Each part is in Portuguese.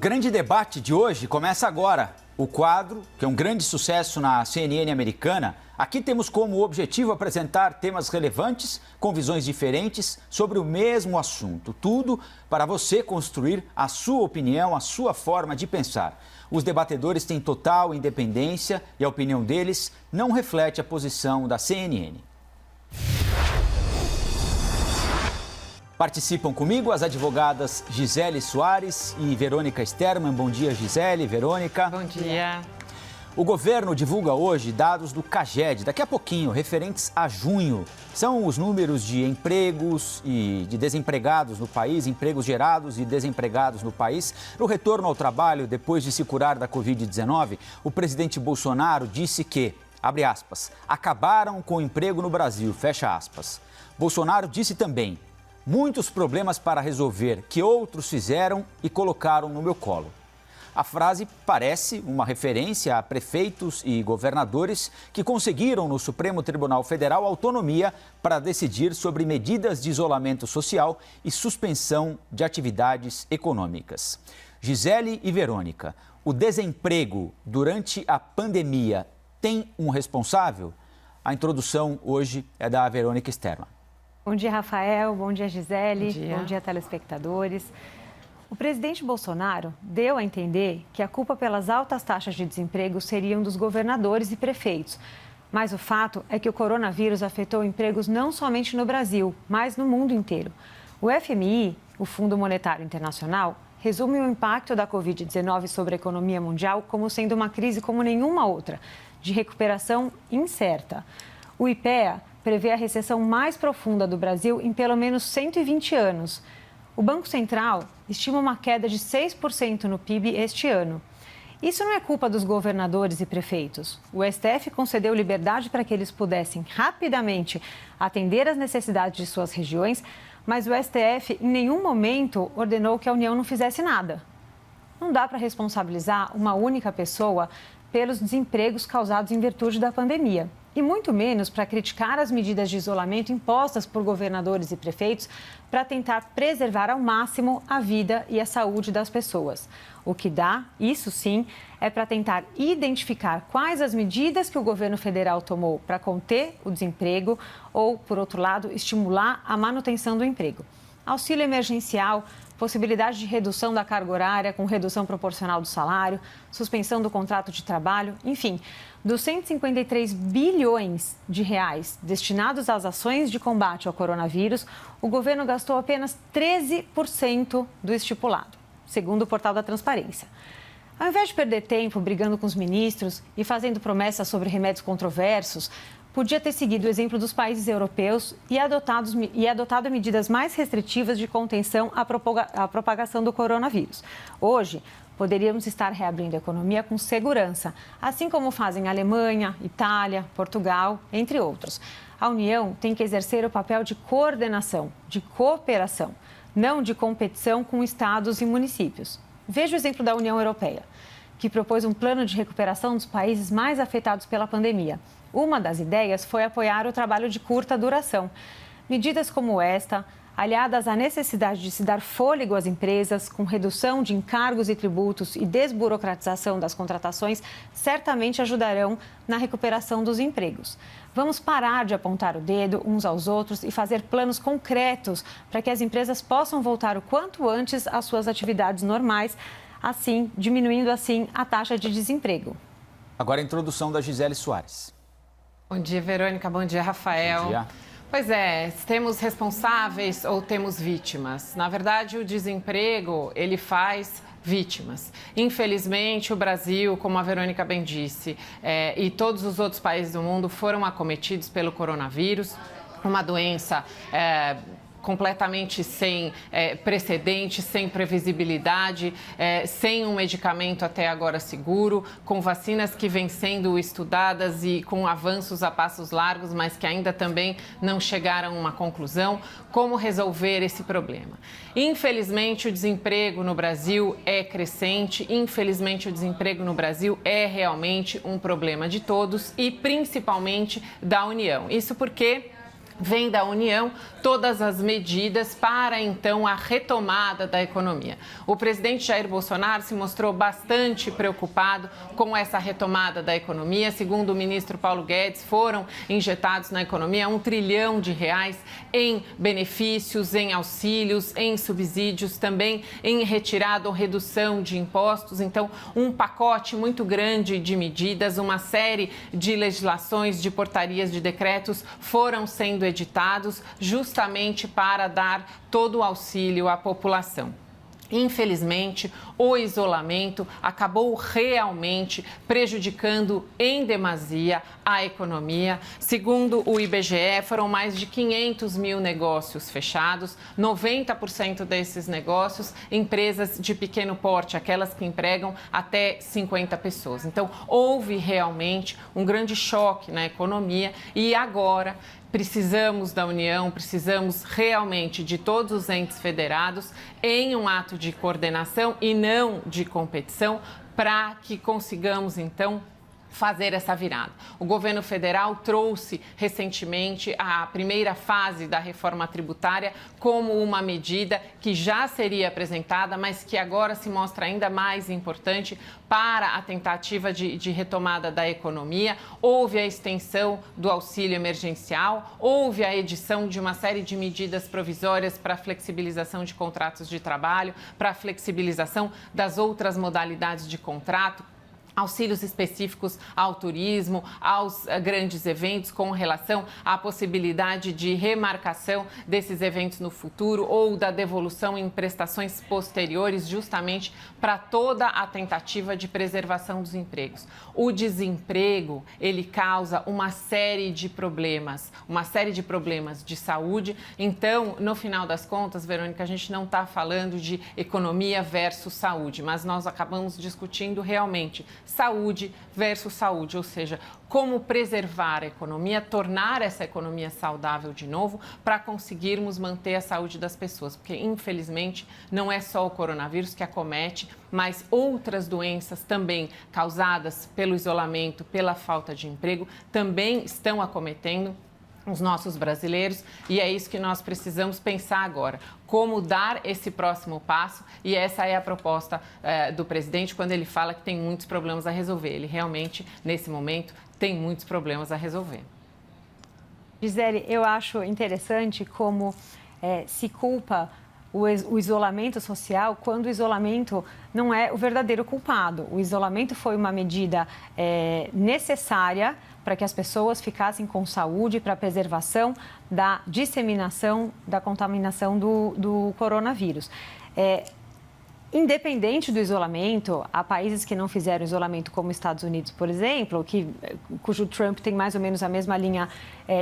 O grande debate de hoje começa agora. O quadro, que é um grande sucesso na CNN americana, aqui temos como objetivo apresentar temas relevantes com visões diferentes sobre o mesmo assunto. Tudo para você construir a sua opinião, a sua forma de pensar. Os debatedores têm total independência e a opinião deles não reflete a posição da CNN. Participam comigo as advogadas Gisele Soares e Verônica Sterman. Bom dia, Gisele, Verônica. Bom dia. O governo divulga hoje dados do CAGED, daqui a pouquinho, referentes a junho. São os números de empregos e de desempregados no país, empregos gerados e desempregados no país. No retorno ao trabalho, depois de se curar da Covid-19, o presidente Bolsonaro disse que, abre aspas, acabaram com o emprego no Brasil, fecha aspas. Bolsonaro disse também: muitos problemas para resolver que outros fizeram e colocaram no meu colo. A frase parece uma referência a prefeitos e governadores que conseguiram no Supremo Tribunal Federal autonomia para decidir sobre medidas de isolamento social e suspensão de atividades econômicas. Gisele e Verônica, o desemprego durante a pandemia tem um responsável? A introdução hoje é da Verônica Sterman. Bom dia, Rafael. Bom dia, Gisele. Bom dia, telespectadores. O presidente Bolsonaro deu a entender que a culpa pelas altas taxas de desemprego seriam dos governadores e prefeitos. Mas o fato é que o coronavírus afetou empregos não somente no Brasil, mas no mundo inteiro. O FMI, o Fundo Monetário Internacional, resume o impacto da Covid-19 sobre a economia mundial como sendo uma crise como nenhuma outra, de recuperação incerta. O IPEA prevê a recessão mais profunda do Brasil em pelo menos 120 anos. O Banco Central estima uma queda de 6% no PIB este ano. Isso não é culpa dos governadores e prefeitos. O STF concedeu liberdade para que eles pudessem rapidamente atender às necessidades de suas regiões, mas o STF em nenhum momento ordenou que a União não fizesse nada. Não dá para responsabilizar uma única pessoa pelos desempregos causados em virtude da pandemia. E muito menos para criticar as medidas de isolamento impostas por governadores e prefeitos para tentar preservar ao máximo a vida e a saúde das pessoas. O que dá, isso sim, é para tentar identificar quais as medidas que o governo federal tomou para conter o desemprego ou, por outro lado, estimular a manutenção do emprego. Auxílio emergencial, possibilidade de redução da carga horária com redução proporcional do salário, suspensão do contrato de trabalho, enfim, dos 153 bilhões de reais destinados às ações de combate ao coronavírus, o governo gastou apenas 13% do estipulado, segundo o portal da Transparência. Ao invés de perder tempo brigando com os ministros e fazendo promessas sobre remédios controversos, podia ter seguido o exemplo dos países europeus e adotado medidas mais restritivas de contenção à propagação do coronavírus. Hoje, poderíamos estar reabrindo a economia com segurança, assim como fazem Alemanha, Itália, Portugal, entre outros. A União tem que exercer o papel de coordenação, de cooperação, não de competição com estados e municípios. Veja o exemplo da União Europeia, que propôs um plano de recuperação dos países mais afetados pela pandemia. Uma das ideias foi apoiar o trabalho de curta duração. Medidas como esta, aliadas à necessidade de se dar fôlego às empresas, com redução de encargos e tributos e desburocratização das contratações, certamente ajudarão na recuperação dos empregos. Vamos parar de apontar o dedo uns aos outros e fazer planos concretos para que as empresas possam voltar o quanto antes às suas atividades normais, assim, diminuindo assim a taxa de desemprego. Agora a introdução da Gisele Soares. Bom dia, Verônica. Bom dia, Rafael. Bom dia. Pois é, temos responsáveis ou temos vítimas? Na verdade, o desemprego, ele faz vítimas. Infelizmente, o Brasil, como a Verônica bem disse, e todos os outros países do mundo foram acometidos pelo coronavírus, uma doença completamente sem precedente, sem previsibilidade, sem um medicamento até agora seguro, com vacinas que vêm sendo estudadas e com avanços a passos largos, mas que ainda também não chegaram a uma conclusão. Como resolver esse problema? Infelizmente, o desemprego no Brasil é crescente, infelizmente, o desemprego no Brasil é realmente um problema de todos e principalmente da União. Isso porque vem da União todas as medidas para, então, a retomada da economia. O presidente Jair Bolsonaro se mostrou bastante preocupado com essa retomada da economia. Segundo o ministro Paulo Guedes, foram injetados na economia R$1 trilhão em benefícios, em auxílios, em subsídios, também em retirada ou redução de impostos. Então, um pacote muito grande de medidas, uma série de legislações, de portarias, de decretos foram sendo editados justamente para dar todo o auxílio à população. Infelizmente, o isolamento acabou realmente prejudicando em demasia a economia. Segundo o IBGE, foram mais de 500 mil negócios fechados, 90% desses negócios, empresas de pequeno porte, aquelas que empregam até 50 pessoas. Então, houve realmente um grande choque na economia e agora precisamos da União, precisamos realmente de todos os entes federados em um ato de coordenação e não de competição para que consigamos, então, fazer essa virada. O governo federal trouxe recentemente a primeira fase da reforma tributária como uma medida que já seria apresentada, mas que agora se mostra ainda mais importante para a tentativa de retomada da economia. Houve a extensão do auxílio emergencial, houve a edição de uma série de medidas provisórias para a flexibilização de contratos de trabalho, para a flexibilização das outras modalidades de contrato, auxílios específicos ao turismo, aos grandes eventos com relação à possibilidade de remarcação desses eventos no futuro ou da devolução em prestações posteriores, justamente para toda a tentativa de preservação dos empregos. O desemprego, ele causa uma série de problemas de saúde. Então, no final das contas, Verônica, a gente não está falando de economia versus saúde, mas nós acabamos discutindo realmente saúde versus saúde, ou seja, como preservar a economia, tornar essa economia saudável de novo para conseguirmos manter a saúde das pessoas, porque infelizmente não é só o coronavírus que acomete, mas outras doenças também causadas pelo isolamento, pela falta de emprego, também estão acometendo os nossos brasileiros e é isso que nós precisamos pensar agora, como dar esse próximo passo e essa é a proposta do presidente quando ele fala que tem muitos problemas a resolver. Ele realmente, nesse momento, tem muitos problemas a resolver. Gisele, eu acho interessante como se culpa o isolamento social quando o isolamento não é o verdadeiro culpado. O isolamento foi uma medida necessária para que as pessoas ficassem com saúde, para a preservação da disseminação, da contaminação do coronavírus. Independente do isolamento, há países que não fizeram isolamento, como Estados Unidos, por exemplo, cujo Trump tem mais ou menos a mesma linha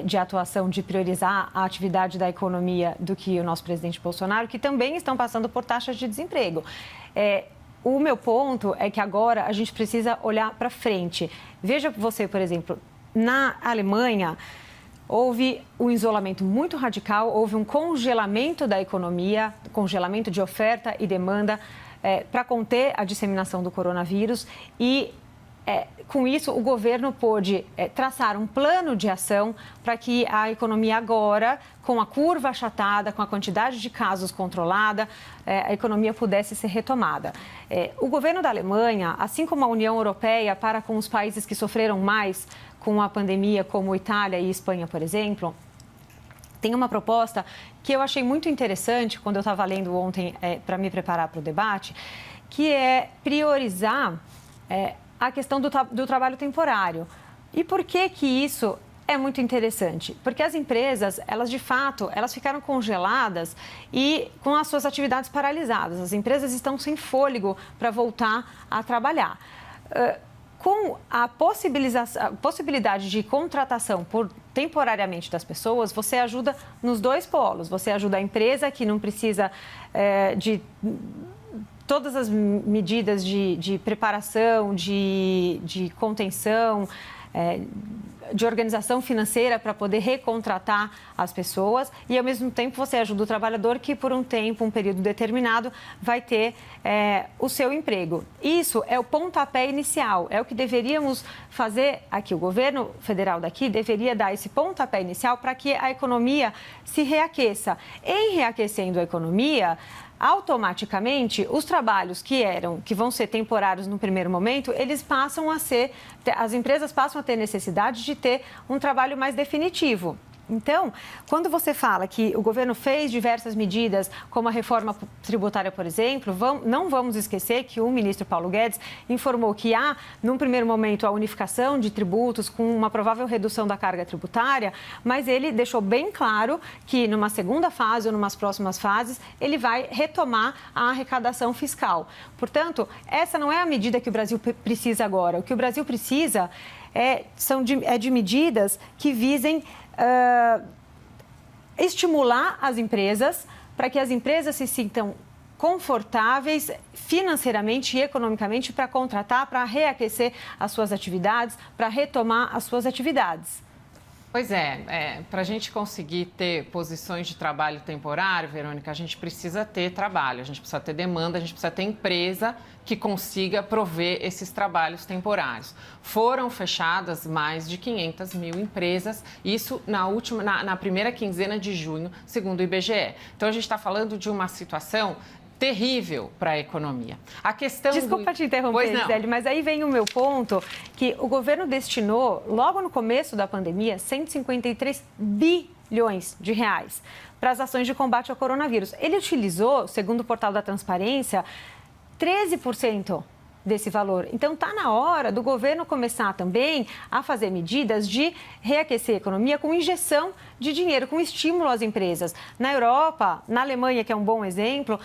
de atuação de priorizar a atividade da economia do que o nosso presidente Bolsonaro, que também estão passando por taxas de desemprego. O meu ponto é que agora a gente precisa olhar para frente. Veja você, por exemplo, na Alemanha, houve um isolamento muito radical, houve um congelamento da economia, congelamento de oferta e demanda para conter a disseminação do coronavírus e, com isso, o governo pôde traçar um plano de ação para que a economia agora, com a curva achatada, com a quantidade de casos controlada, a economia pudesse ser retomada. O governo da Alemanha, assim como a União Europeia, para com os países que sofreram mais com a pandemia, como Itália e Espanha, por exemplo, tem uma proposta que eu achei muito interessante quando eu estava lendo ontem para me preparar para o debate, que é priorizar a questão do trabalho temporário. E por que isso é muito interessante? Porque as empresas, elas de fato, elas ficaram congeladas e com as suas atividades paralisadas. As empresas estão sem fôlego para voltar a trabalhar. Com a possibilidade de contratação temporariamente das pessoas, você ajuda nos dois polos. Você ajuda a empresa que não precisa de todas as medidas de preparação, de contenção, de organização financeira para poder recontratar as pessoas e, ao mesmo tempo, você ajuda o trabalhador que, por um tempo, um período determinado, vai ter o seu emprego. Isso é o pontapé inicial, é o que deveríamos fazer aqui. O governo federal daqui deveria dar esse pontapé inicial para que a economia se reaqueça. Em reaquecendo a economia, automaticamente, os trabalhos que vão ser temporários no primeiro momento, as empresas passam a ter necessidade de ter um trabalho mais definitivo. Então, quando você fala que o governo fez diversas medidas, como a reforma tributária, por exemplo, não vamos esquecer que o ministro Paulo Guedes informou que há, num primeiro momento, a unificação de tributos com uma provável redução da carga tributária, mas ele deixou bem claro que, numa segunda fase ou numas próximas fases, ele vai retomar a arrecadação fiscal. Portanto, essa não é a medida que o Brasil precisa agora. O que o Brasil precisa é de medidas que visem estimular as empresas para que as empresas se sintam confortáveis financeiramente e economicamente para contratar, para reaquecer as suas atividades, para retomar as suas atividades. Pois para a gente conseguir ter posições de trabalho temporário, Verônica, a gente precisa ter trabalho, a gente precisa ter demanda, a gente precisa ter empresa que consiga prover esses trabalhos temporários. Foram fechadas mais de 500 mil empresas, isso na primeira quinzena de junho, segundo o IBGE. Então, a gente está falando de uma situação terrível para a economia. A questão Desculpa te interromper, Gisele, mas aí vem o meu ponto, que o governo destinou, logo no começo da pandemia, 153 bilhões de reais para as ações de combate ao coronavírus. Ele utilizou, segundo o portal da Transparência, 13% desse valor. Então, está na hora do governo começar também a fazer medidas de reaquecer a economia com injeção de dinheiro, com estímulo às empresas. Na Europa, na Alemanha, que é um bom exemplo,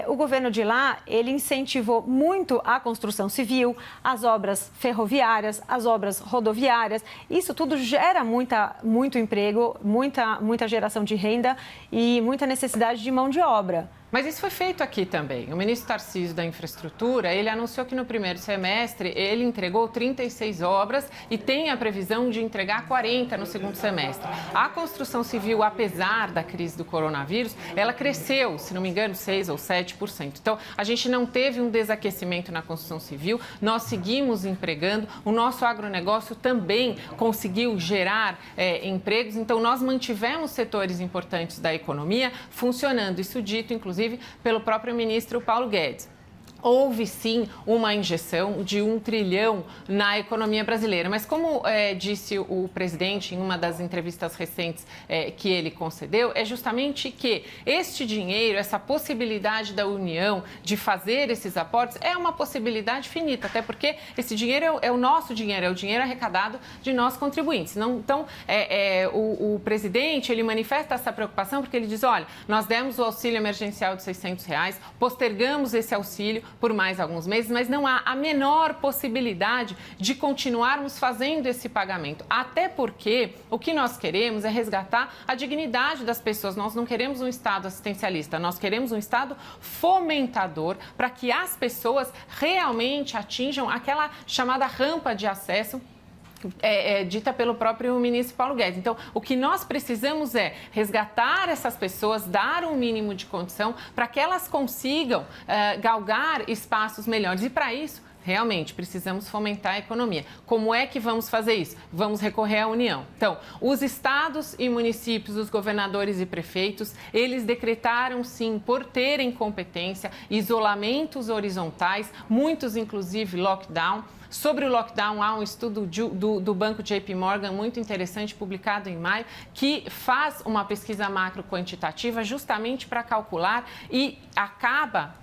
o governo de lá, ele incentivou muito a construção civil, as obras ferroviárias, as obras rodoviárias. Isso tudo gera muito emprego, muita geração de renda e muita necessidade de mão de obra. Mas isso foi feito aqui também. O ministro Tarcísio da Infraestrutura, ele anunciou que no primeiro semestre ele entregou 36 obras e tem a previsão de entregar 40 no segundo semestre. A construção civil, apesar da crise do coronavírus, ela cresceu, se não me engano, 6 ou 7%. Então, a gente não teve um desaquecimento na construção civil, nós seguimos empregando, o nosso agronegócio também conseguiu gerar empregos, então nós mantivemos setores importantes da economia funcionando, isso dito, inclusive, pelo próprio ministro Paulo Guedes. Houve, sim, uma injeção de 1 trilhão na economia brasileira. Mas, como disse o presidente em uma das entrevistas recentes que ele concedeu, é justamente que este dinheiro, essa possibilidade da União de fazer esses aportes, é uma possibilidade finita, até porque esse dinheiro é o nosso dinheiro, é o dinheiro arrecadado de nós contribuintes. Então, o presidente, ele manifesta essa preocupação porque ele diz, olha, nós demos o auxílio emergencial de R$600, postergamos esse auxílio por mais alguns meses, mas não há a menor possibilidade de continuarmos fazendo esse pagamento. Até porque o que nós queremos é resgatar a dignidade das pessoas. Nós não queremos um Estado assistencialista, nós queremos um Estado fomentador para que as pessoas realmente atinjam aquela chamada rampa de acesso dita pelo próprio ministro Paulo Guedes. Então, o que nós precisamos é resgatar essas pessoas, dar um mínimo de condição para que elas consigam galgar espaços melhores. E, para isso, realmente, precisamos fomentar a economia. Como é que vamos fazer isso? Vamos recorrer à União. Então, os estados e municípios, os governadores e prefeitos, eles decretaram, sim, por terem competência, isolamentos horizontais, muitos, inclusive, lockdown. Sobre o lockdown, há um estudo do Banco JP Morgan muito interessante, publicado em maio, que faz uma pesquisa macro quantitativa justamente para calcular e acaba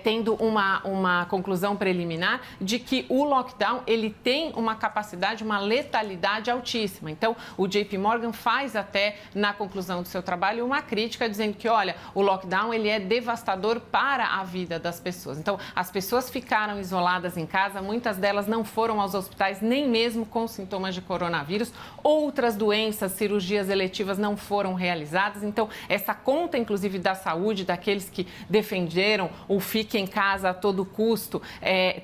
tendo uma conclusão preliminar de que o lockdown ele tem uma capacidade, uma letalidade altíssima. Então, o JP Morgan faz até, na conclusão do seu trabalho, uma crítica dizendo que, olha, o lockdown ele é devastador para a vida das pessoas. Então, as pessoas ficaram isoladas em casa, muitas delas não foram aos hospitais, nem mesmo com sintomas de coronavírus. Outras doenças, cirurgias eletivas não foram realizadas. Então, essa conta, inclusive, da saúde daqueles que defenderam o fique em casa a todo custo,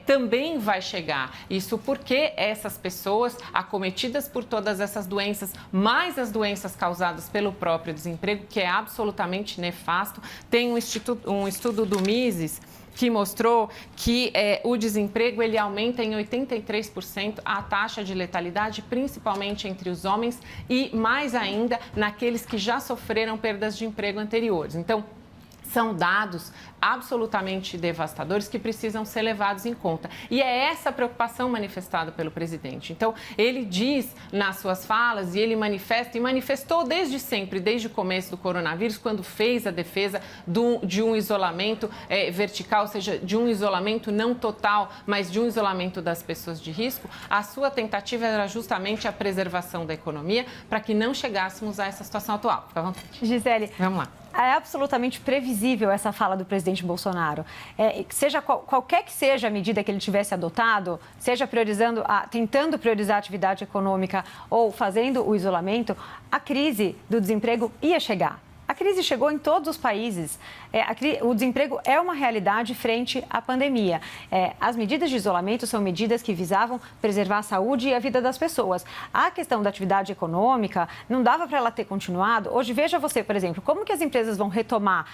também vai chegar. Isso porque essas pessoas acometidas por todas essas doenças, mais as doenças causadas pelo próprio desemprego, que é absolutamente nefasto. Tem um estudo do Mises que mostrou que o desemprego ele aumenta em 83% a taxa de letalidade, principalmente entre os homens e, mais ainda, naqueles que já sofreram perdas de emprego anteriores. Então, são dados absolutamente devastadores que precisam ser levados em conta. E é essa preocupação manifestada pelo presidente. Então, ele diz nas suas falas, e ele manifesta, e manifestou desde sempre, desde o começo do coronavírus, quando fez a defesa de um isolamento vertical, ou seja, de um isolamento não total, mas de um isolamento das pessoas de risco, a sua tentativa era justamente a preservação da economia para que não chegássemos a essa situação atual. Fica à vontade. Gisele, vamos lá. É absolutamente previsível essa fala do presidente Bolsonaro. Seja qualquer que seja a medida que ele tivesse adotado, seja tentando priorizar a atividade econômica ou fazendo o isolamento, a crise do desemprego ia chegar. A crise chegou em todos os países. O desemprego é uma realidade frente à pandemia. As medidas de isolamento são medidas que visavam preservar a saúde e a vida das pessoas. A questão da atividade econômica, não dava para ela ter continuado. Hoje, veja você, por exemplo, como que as empresas vão retomar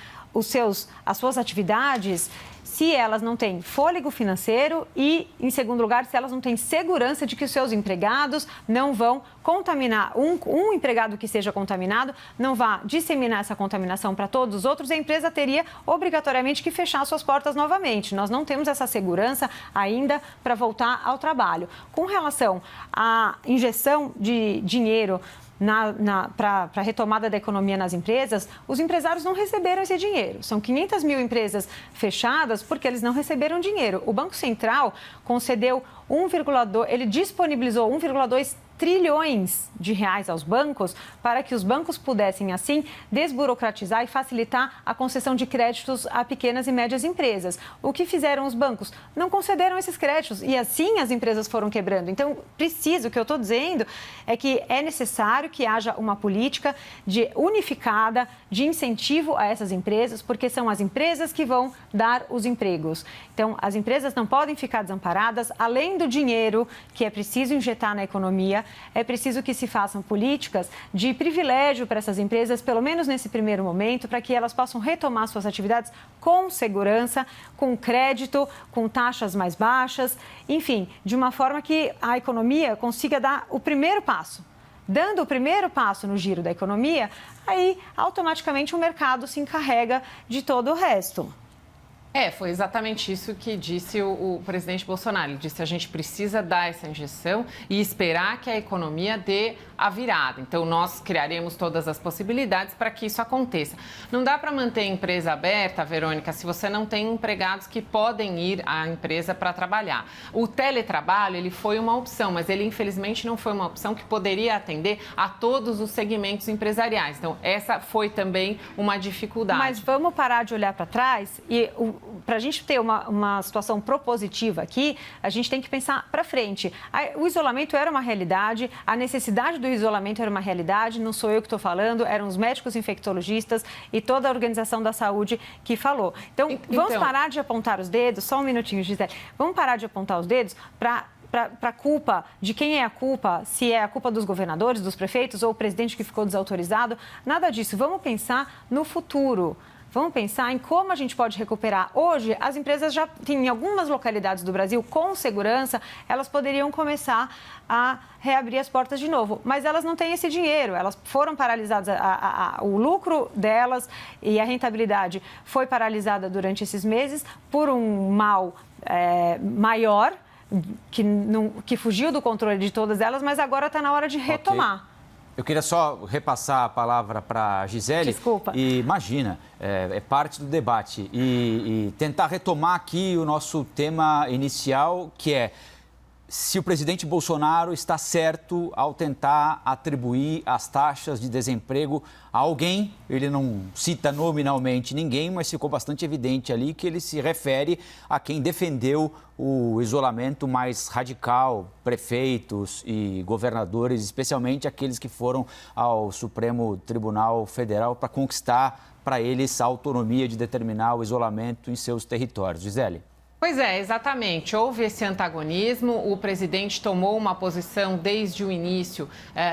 as suas atividades se elas não têm fôlego financeiro e, em segundo lugar, se elas não têm segurança de que os seus empregados não vão contaminar. Um empregado que seja contaminado não vai disseminar essa contaminação para todos os outros, a empresa teria obrigatoriamente que fechar suas portas novamente. Nós não temos essa segurança ainda para voltar ao trabalho. Com relação à injeção de dinheiro para a retomada da economia nas empresas, os empresários não receberam esse dinheiro. São 500 mil empresas fechadas porque eles não receberam dinheiro. O Banco Central concedeu ele disponibilizou 1,2 trilhões de reais aos bancos para que os bancos pudessem, assim, desburocratizar e facilitar a concessão de créditos a pequenas e médias empresas. O que fizeram os bancos? Não concederam esses créditos e, assim, as empresas foram quebrando. Então, o que eu estou dizendo é que é necessário que haja uma política unificada de incentivo a essas empresas, porque são as empresas que vão dar os empregos. Então, as empresas não podem ficar desamparadas, além do dinheiro que é preciso injetar na economia, é preciso que se façam políticas de privilégio para essas empresas, pelo menos nesse primeiro momento, para que elas possam retomar suas atividades com segurança, com crédito, com taxas mais baixas, enfim, de uma forma que a economia consiga dar o primeiro passo. Dando o primeiro passo no giro da economia, aí automaticamente o mercado se encarrega de todo o resto. Foi exatamente isso que disse o presidente Bolsonaro. Ele disse que a gente precisa dar essa injeção e esperar que a economia dê a virada. Então, nós criaremos todas as possibilidades para que isso aconteça. Não dá para manter a empresa aberta, Verônica, se você não tem empregados que podem ir à empresa para trabalhar. O teletrabalho, ele foi uma opção, mas ele, infelizmente, não foi uma opção que poderia atender a todos os segmentos empresariais. Então, essa foi também uma dificuldade. Mas vamos parar de olhar para trás e para a gente ter uma situação propositiva aqui, a gente tem que pensar para frente. O isolamento era uma realidade, a necessidade do isolamento era uma realidade, não sou eu que estou falando, eram os médicos infectologistas e toda a Organização da Saúde que falou. Então, vamos parar de apontar os dedos, só um minutinho, Gisele, vamos parar de apontar os dedos para a culpa, de quem é a culpa, se é a culpa dos governadores, dos prefeitos ou o presidente que ficou desautorizado, nada disso. Vamos pensar no futuro. Vamos pensar em como a gente pode recuperar. Hoje, as empresas já têm, em algumas localidades do Brasil, com segurança, elas poderiam começar a reabrir as portas de novo. Mas elas não têm esse dinheiro, elas foram paralisadas, o lucro delas e a rentabilidade foi paralisada durante esses meses por um mal maior, que fugiu do controle de todas elas, mas agora está na hora de retomar. Okay. Eu queria só repassar a palavra para a Gisele. Desculpa. E imagina, é parte do debate. E tentar retomar aqui o nosso tema inicial, que é se o presidente Bolsonaro está certo ao tentar atribuir as taxas de desemprego a alguém. Ele não cita nominalmente ninguém, mas ficou bastante evidente ali que ele se refere a quem defendeu o isolamento mais radical, prefeitos e governadores, especialmente aqueles que foram ao Supremo Tribunal Federal para conquistar para eles a autonomia de determinar o isolamento em seus territórios. Gisele. Pois é, exatamente. Houve esse antagonismo. O presidente tomou uma posição desde o início,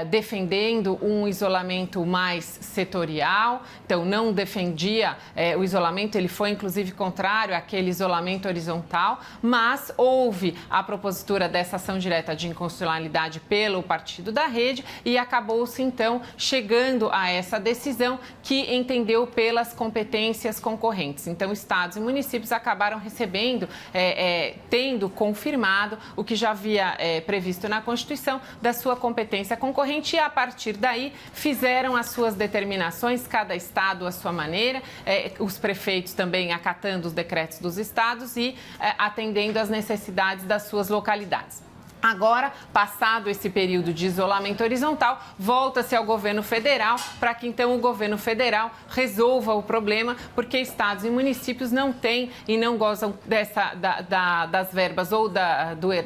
defendendo um isolamento mais setorial. Então, não defendia o isolamento, ele foi inclusive contrário àquele isolamento horizontal, mas houve a propositura dessa ação direta de inconstitucionalidade pelo Partido da Rede e acabou-se, então, chegando a essa decisão que entendeu pelas competências concorrentes. Então, estados e municípios acabaram recebendo tendo confirmado o que já havia previsto na Constituição da sua competência concorrente e, a partir daí, fizeram as suas determinações, cada estado à sua maneira, os prefeitos também acatando os decretos dos estados e atendendo às necessidades das suas localidades. Agora, passado esse período de isolamento horizontal, volta-se ao governo federal para que, então, o governo federal resolva o problema, porque estados e municípios não têm e não gozam das verbas ou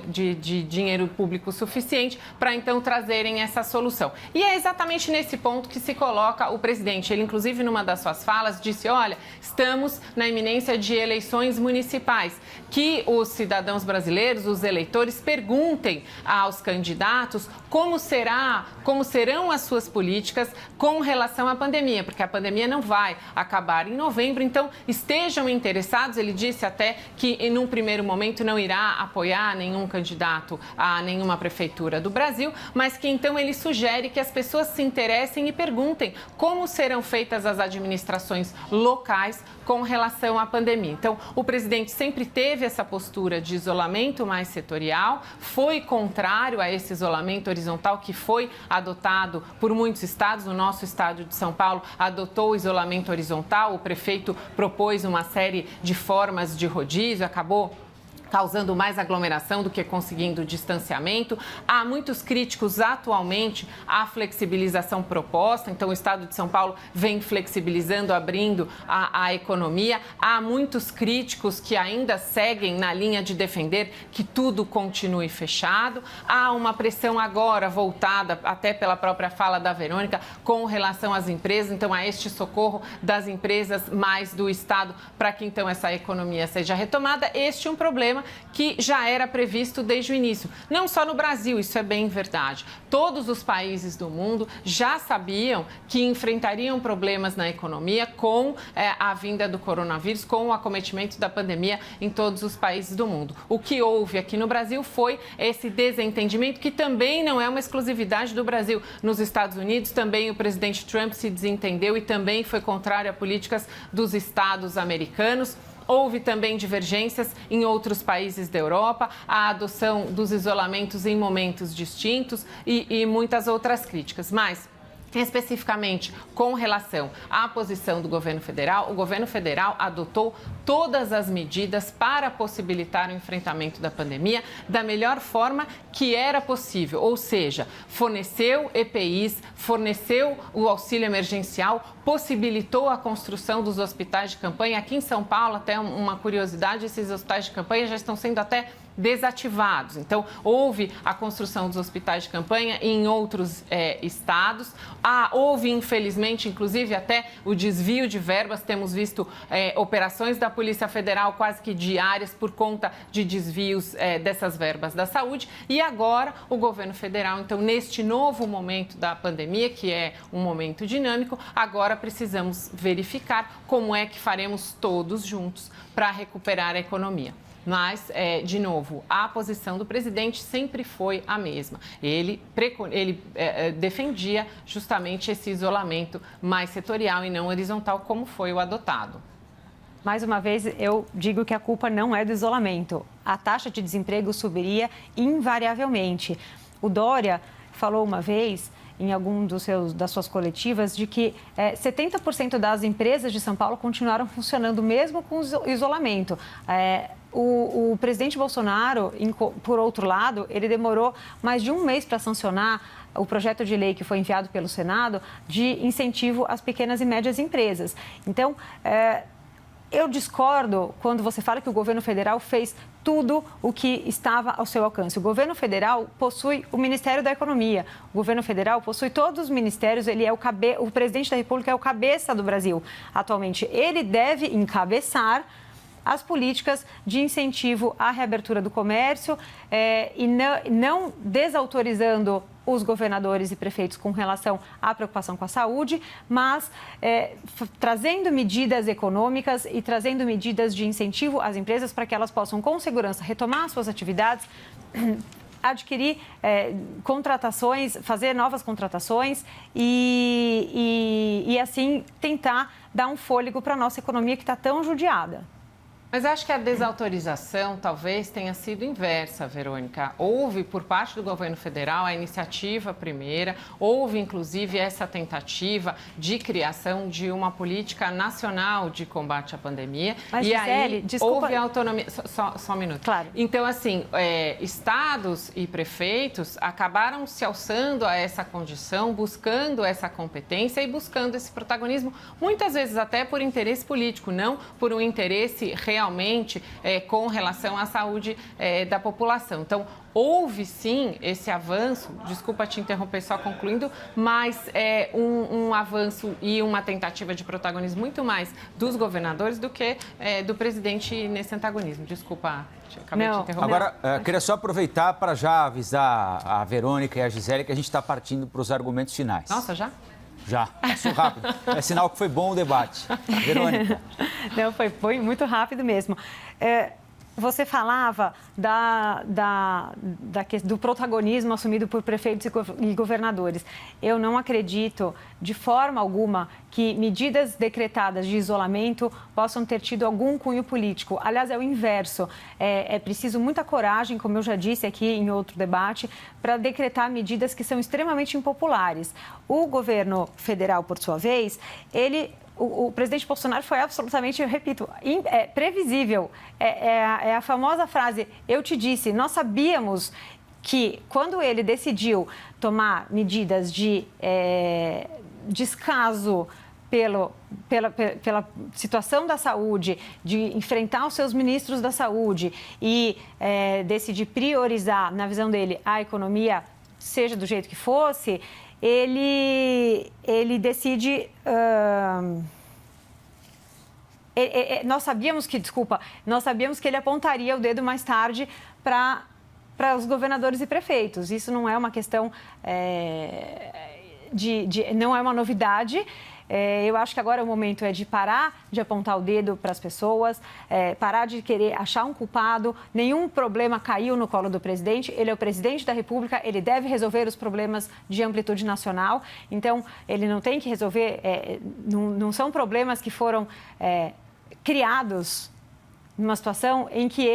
de dinheiro público suficiente para, então, trazerem essa solução. E é exatamente nesse ponto que se coloca o presidente. Ele, inclusive, numa das suas falas, disse, olha, estamos na iminência de eleições municipais, que os cidadãos brasileiros, os eleitores, perguntem aos candidatos como serão as suas políticas com relação à pandemia, porque a pandemia não vai acabar em novembro, então estejam interessados. Ele disse até que, num primeiro momento, não irá apoiar nenhum candidato a nenhuma prefeitura do Brasil, mas que então ele sugere que as pessoas se interessem e perguntem como serão feitas as administrações locais com relação à pandemia. Então, o presidente sempre teve essa postura de isolamento mais setorial, foi contrário a esse isolamento horizontal que foi adotado por muitos estados. O nosso estado de São Paulo adotou o isolamento horizontal, o prefeito propôs uma série de formas de rodízio, acabou causando mais aglomeração do que conseguindo distanciamento. Há muitos críticos atualmente à flexibilização proposta, então o estado de São Paulo vem flexibilizando, abrindo a economia. Há muitos críticos que ainda seguem na linha de defender que tudo continue fechado. Há uma pressão agora voltada, até pela própria fala da Verônica, com relação às empresas, então a este socorro das empresas mais do estado para que então essa economia seja retomada. Este é um problema que já era previsto desde o início. Não só no Brasil, isso é bem verdade. Todos os países do mundo já sabiam que enfrentariam problemas na economia com a vinda do coronavírus, com o acometimento da pandemia em todos os países do mundo. O que houve aqui no Brasil foi esse desentendimento, que também não é uma exclusividade do Brasil. Nos Estados Unidos, também o presidente Trump se desentendeu e também foi contrário a políticas dos estados americanos. Houve também divergências em outros países da Europa, a adoção dos isolamentos em momentos distintos e muitas outras críticas. Mas, especificamente com relação à posição do governo federal, o governo federal adotou todas as medidas para possibilitar o enfrentamento da pandemia da melhor forma que era possível, ou seja, forneceu EPIs, forneceu o auxílio emergencial, possibilitou a construção dos hospitais de campanha. Aqui em São Paulo, até uma curiosidade, esses hospitais de campanha já estão sendo até desativados. Então, houve a construção dos hospitais de campanha em outros estados. Houve, infelizmente, inclusive até o desvio de verbas. Temos visto operações da Polícia Federal quase que diárias por conta de desvios dessas verbas da saúde. E agora, o governo federal, então, neste novo momento da pandemia, que é um momento dinâmico, agora precisamos verificar como é que faremos todos juntos para recuperar a economia. Mas, de novo, a posição do presidente sempre foi a mesma. Ele defendia justamente esse isolamento mais setorial e não horizontal, como foi o adotado. Mais uma vez, eu digo que a culpa não é do isolamento. A taxa de desemprego subiria invariavelmente. O Dória falou uma vez, em algum das suas coletivas, de que 70% das empresas de São Paulo continuaram funcionando mesmo com o isolamento. O presidente Bolsonaro, por outro lado, ele demorou mais de um mês para sancionar o projeto de lei que foi enviado pelo Senado de incentivo às pequenas e médias empresas. Então, eu discordo quando você fala que o governo federal fez tudo o que estava ao seu alcance. O governo federal possui o Ministério da Economia. O governo federal possui todos os ministérios. Ele é o presidente da República é o cabeça do Brasil atualmente. Ele deve encabeçar as políticas de incentivo à reabertura do comércio e não desautorizando os governadores e prefeitos com relação à preocupação com a saúde, mas trazendo medidas econômicas e trazendo medidas de incentivo às empresas para que elas possam, com segurança, retomar suas atividades, adquirir contratações, fazer novas contratações e assim tentar dar um fôlego para a nossa economia que está tão judiada. Mas acho que a desautorização talvez tenha sido inversa, Verônica. Houve, por parte do governo federal, a iniciativa primeira, houve, inclusive, essa tentativa de criação de uma política nacional de combate à pandemia. Mas, e Gisele, aí desculpa... houve autonomia... Só um minuto. Claro. Então, assim, estados e prefeitos acabaram se alçando a essa condição, buscando essa competência e buscando esse protagonismo, muitas vezes até por interesse político, não por um interesse realmente com relação à saúde da população. Então, houve sim esse avanço, desculpa te interromper só concluindo, mas um avanço e uma tentativa de protagonismo muito mais dos governadores do que do presidente nesse antagonismo. Desculpa, acabei de interromper. Agora, queria só aproveitar para já avisar a Verônica e a Gisele que a gente está partindo para os argumentos finais. Nossa, já? Já, passou rápido. É sinal que foi bom o debate. Verônica. Não, foi muito rápido mesmo. Você falava do protagonismo assumido por prefeitos e governadores. Eu não acredito, de forma alguma, que medidas decretadas de isolamento possam ter tido algum cunho político. Aliás, é o inverso. É preciso muita coragem, como eu já disse aqui em outro debate, para decretar medidas que são extremamente impopulares. O governo federal, por sua vez, o presidente Bolsonaro foi absolutamente, eu repito, previsível. É a famosa frase, eu te disse, nós sabíamos que quando ele decidiu tomar medidas de descaso pela situação da saúde, de enfrentar os seus ministros da saúde e decidir priorizar, na visão dele, a economia, seja do jeito que fosse, ele decide... nós sabíamos que ele apontaria o dedo mais tarde para os governadores e prefeitos. Isso não é uma questão não é uma novidade. Eu acho que agora o momento é de parar de apontar o dedo para as pessoas, parar de querer achar um culpado. Nenhum problema caiu no colo do presidente. Ele é o presidente da República, ele deve resolver os problemas de amplitude nacional. Então, ele não tem que resolver, não são problemas que foram criados numa situação em que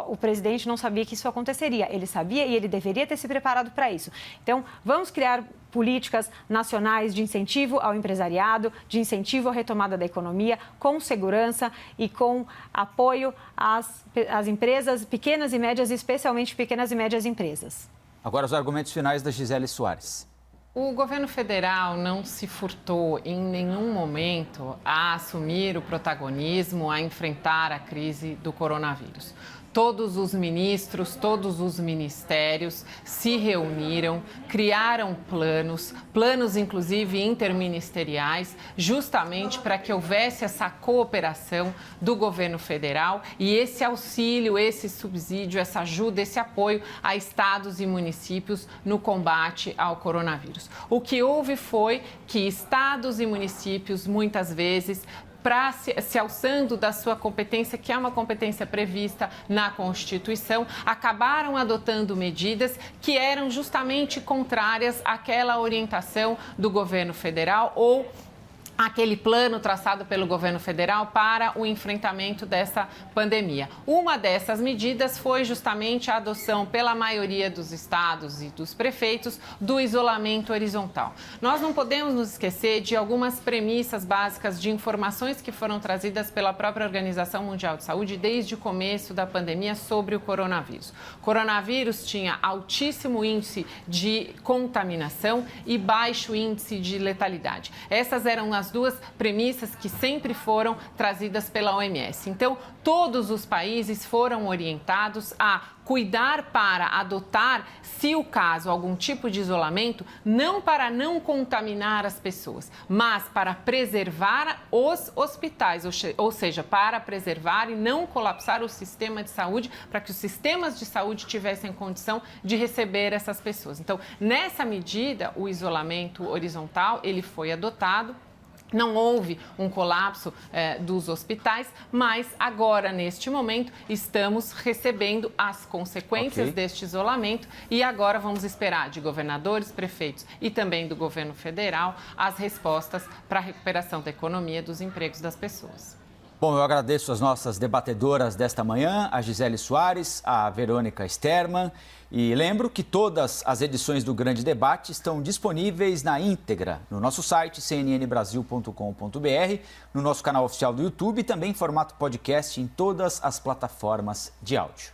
o presidente não sabia que isso aconteceria. Ele sabia e ele deveria ter se preparado para isso. Então, vamos criar políticas nacionais de incentivo ao empresariado, de incentivo à retomada da economia, com segurança e com apoio às empresas pequenas e médias, especialmente pequenas e médias empresas. Agora, os argumentos finais da Gisele Soares. O governo federal não se furtou em nenhum momento a assumir o protagonismo, a enfrentar a crise do coronavírus. Todos os ministros, todos os ministérios se reuniram, criaram planos inclusive interministeriais, justamente para que houvesse essa cooperação do governo federal e esse auxílio, esse subsídio, essa ajuda, esse apoio a estados e municípios no combate ao coronavírus. O que houve foi que estados e municípios, muitas vezes, se alçando da sua competência, que é uma competência prevista na Constituição, acabaram adotando medidas que eram justamente contrárias àquela orientação do governo federal ou aquele plano traçado pelo governo federal para o enfrentamento dessa pandemia. Uma dessas medidas foi justamente a adoção pela maioria dos estados e dos prefeitos do isolamento horizontal. Nós não podemos nos esquecer de algumas premissas básicas de informações que foram trazidas pela própria Organização Mundial de Saúde desde o começo da pandemia sobre o coronavírus. O coronavírus tinha altíssimo índice de contaminação e baixo índice de letalidade. Essas eram as duas premissas que sempre foram trazidas pela OMS. Então, todos os países foram orientados a cuidar para adotar, se o caso, algum tipo de isolamento, não para não contaminar as pessoas, mas para preservar os hospitais, ou seja, para preservar e não colapsar o sistema de saúde, para que os sistemas de saúde tivessem condição de receber essas pessoas. Então, nessa medida, o isolamento horizontal, ele foi adotado. Não houve um colapso dos hospitais, mas agora, neste momento, estamos recebendo as consequências deste isolamento e agora vamos esperar de governadores, prefeitos e também do governo federal as respostas para a recuperação da economia e dos empregos das pessoas. Bom, eu agradeço as nossas debatedoras desta manhã, a Gisele Soares, a Verônica Sterman. E lembro que todas as edições do Grande Debate estão disponíveis na íntegra no nosso site cnnbrasil.com.br, no nosso canal oficial do YouTube e também em formato podcast em todas as plataformas de áudio.